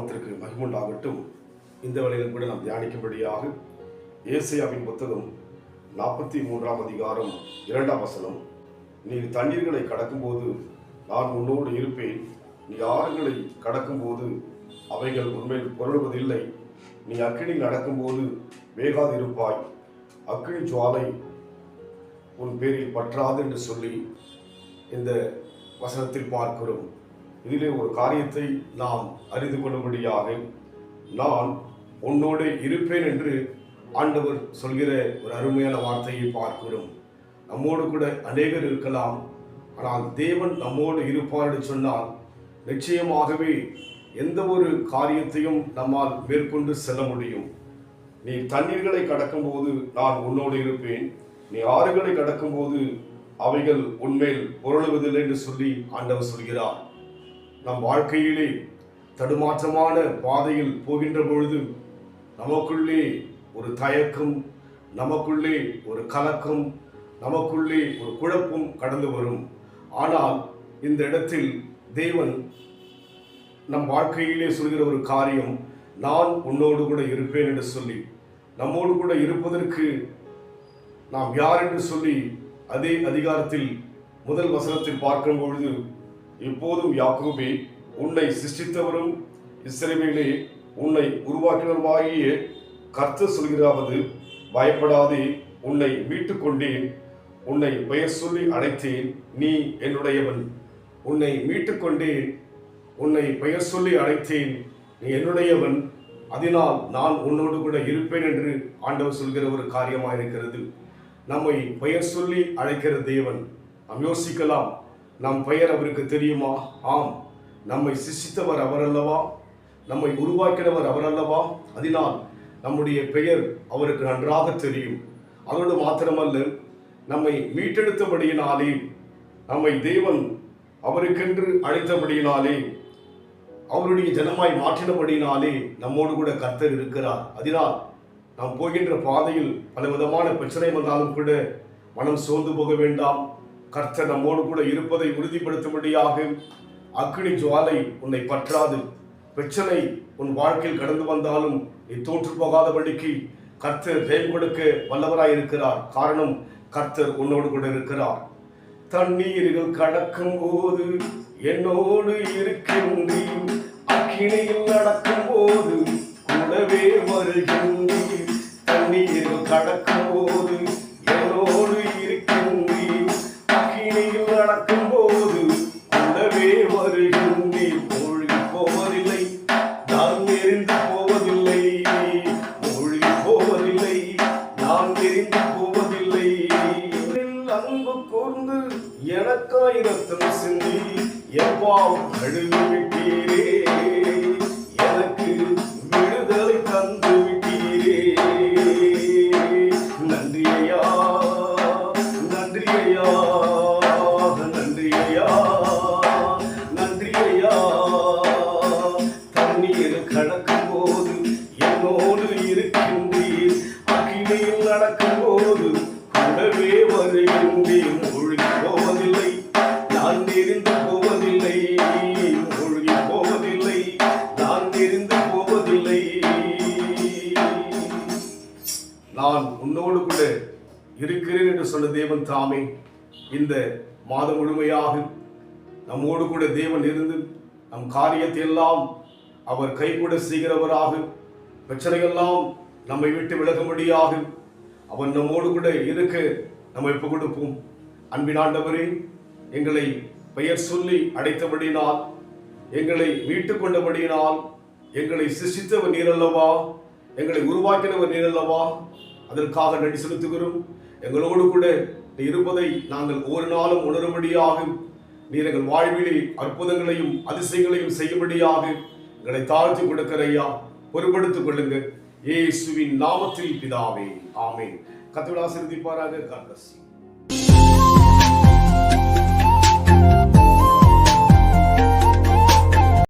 நாமத்திற்கு மகிமுண்டாகட்டும். இந்த வேளையிலும் கூட நாம் தியானிக்கும்படியாக ஏசாயாவின் புத்தகம் 43 அதிகாரம் 2 வசனம். நீ தண்ணீர்களை கடக்கும்போது நான் உன்னோடு இருப்பேன், நீ ஆறுகளை கடக்கும்போது அவைகள் உன்மேல் புரளுவதில்லை, நீ அக்கினி நடக்கும்போது வேகாதிருப்பாய், அக்கினி ஜுவாலை உன் பேரில் பற்றாது என்று சொல்லி இந்த வசனத்தில் பார்க்கிறோம். இதிலே ஒரு காரியத்தை நாம் அறிந்து கொள்ளும்படியாக, நான் உன்னோடு இருப்பேன் என்று ஆண்டவர் சொல்கிற ஒரு அருமையான வார்த்தையை பார்க்கிறோம். நம்மோடு கூட அநேகர் இருக்கலாம், ஆனால் தேவன் நம்மோடு இருப்பார் என்று சொன்னால் நிச்சயமாகவே எந்த ஒரு காரியத்தையும் நம்மால் மேற்கொண்டு செல்ல முடியும். நீ தண்ணீர்களை கடக்கும்போது நான் உன்னோடு இருப்பேன், நீ ஆறுகளை கடக்கும்போது அவைகள் உன்மேல் புரளுவதில்லை என்று சொல்லி ஆண்டவர் சொல்கிறார். நம் வாழ்க்கையிலே தடுமாற்றமான பாதையில் போகின்ற பொழுது நமக்குள்ளே ஒரு தயக்கம், நமக்குள்ளே ஒரு கலக்கம், நமக்குள்ளே ஒரு குழப்பம் கடந்து வரும். ஆனால் இந்த இடத்தில் தேவன் நம் வாழ்க்கையிலே சொல்கிற ஒரு காரியம், நான் உன்னோடு கூட இருப்பேன் என்று சொல்லி, நம்மோடு கூட இருப்பதற்கு நாம் யார் என்று சொல்லி அதே அதிகாரத்தில் முதல் வசனத்தில் பார்க்கும் பொழுது, இப்போதும் யாக்கோபே உன்னை சிருஷ்டித்தவரும் இஸ்ரவேலே உன்னை உருவாக்கினருமாகிய கர்த்தர் சொல்கிறாவது, பயப்படாதே, உன்னை மீட்டுக் கொண்டேன், உன்னை பெயர் சொல்லி அழைத்தேன், நீ என்னுடையவன். உன்னை மீட்டுக் கொண்டேன், உன்னை பெயர் சொல்லி அழைத்தேன், நீ என்னுடையவன், அதனால் நான் உன்னோடு கூட இருப்பேன் என்று ஆண்டவர் சொல்கிற ஒரு காரியமாக இருக்கிறது. நம்மை பெயர் சொல்லி அழைக்கிற தேவன். நாம் யோசிக்கலாம், நம் பெயர் அவருக்கு தெரியுமா? ஆம், நம்மை சிருஷ்டித்தவர் அவர் அல்லவா, நம்மை உருவாக்கினவர் அவர் அல்லவா, அதனால் நம்முடைய பெயர் அவருக்கு நன்றாக தெரியும். அதோடு மாத்திரமல்ல, நம்மை மீட்டெடுத்தபடியினாலே, நம்மை தேவன் அவருக்கென்று அழைத்தபடியினாலே, அவருடைய ஜனமாய் மாற்றினபடியினாலே நம்மோடு கூட கர்த்தர் இருக்கிறார். அதனால் நாம் போகின்ற பாதையில் பல விதமான பிரச்சனை வந்தாலும் கூட மனம் சோர்ந்து போக வேண்டாம். கர்த்தர் நம்மோடு கூட இருப்பதை உறுதிப்படுத்தும்படியாக அக்கினி ஜுவாலை உன்னை பற்றாது. பிரச்சனை உன் வாழ்க்கையில் கடந்து வந்தாலும் நீ தோற்று போகாதபடிக்கு கர்த்தர் ஜெயம் கொடுக்க வல்லவராய் இருக்கிறார். காரணம், கர்த்தர் உன்னோடு கூட இருக்கிறார். தண்ணீர்கள் கடக்கும் போது என்னோடு இருக்கின்றீர், அக்கினியில் நடக்கும் போது கூடவே வருகின்றீர். தண்ணீர்கள் கடக்கும் போது என்னோடு இருக்கின்றீர், அக்கினியில் நடக்கும் போது கூடவே வருகின்றீர். மூழ்கி போவதில்லை, நான் எரிந்து போவதில்லை, மூழ்கி போவதில்லை, நான் எரிந்து போவதில்லை. அன்பு கூர்ந்து எனக்காய் இரத்தம் சிந்தி எவ்வாறு கழுவி விட்டீரே, எனக்கு விடுதலை தந்து விட்டீரே. நன்றி ஐயா, நன்றி ஐயா, நன்றி ஐயா, நன்றி ஐயா. தண்ணீர் கடக்கும் போது என்னோடு இருக்கின்றீர், அக்கினியில் நடக்கும் போது கூடவே வருகின்றீர். மூழ்கி போவதில்லை, நான் எரிந்து போவதில்லை, மூழ்கி போவதில்லை, நான் எரிந்து போவதில்லை. நான் உன்னோடு கூட இருக்கிறேன் என்று சொன்ன தேவன் தாமே இந்த மாதம் முழுமையாக நம்மோடு கூட தேவன் இருந்து நம் காரியத்தை எல்லாம் அவர் கைகூட செய்கிறவராக, பிரச்சனைகள்லாம் நம்மை விட்டு விலகும்படியாக அவன் நம்மோடு கூட இருக்க நம்ம எப்ப கொடுப்போம். அன்பின் ஆண்டவரே, எங்களை பெயர் சொல்லி அடைத்தபடியினால், எங்களை மீட்டுக் கொண்டபடியினால், எங்களை சிருஷ்டித்தவர் நீர் அல்லவா, எங்களை உருவாக்கினவர் நீர் அல்லவா, அதற்காக நன்றி செலுத்துகிறோம். எங்களோடு கூட நீ இருப்பதை நாங்கள் ஒவ்வொரு நாளும் உணரும்படியாக, நீர் எங்கள் வாழ்விலே அற்புதங்களையும் அதிசயங்களையும் செய்யும்படியாக எங்களை தாழ்த்தி கொடுக்கிறையா, பொறுப்படுத்திக் கொள்ளுங்க. இயேசுவின் நாமத்தில் பிதாவே, ஆமென். கர்த்தர் ஆசீர்வதிப்பாராக. God bless you.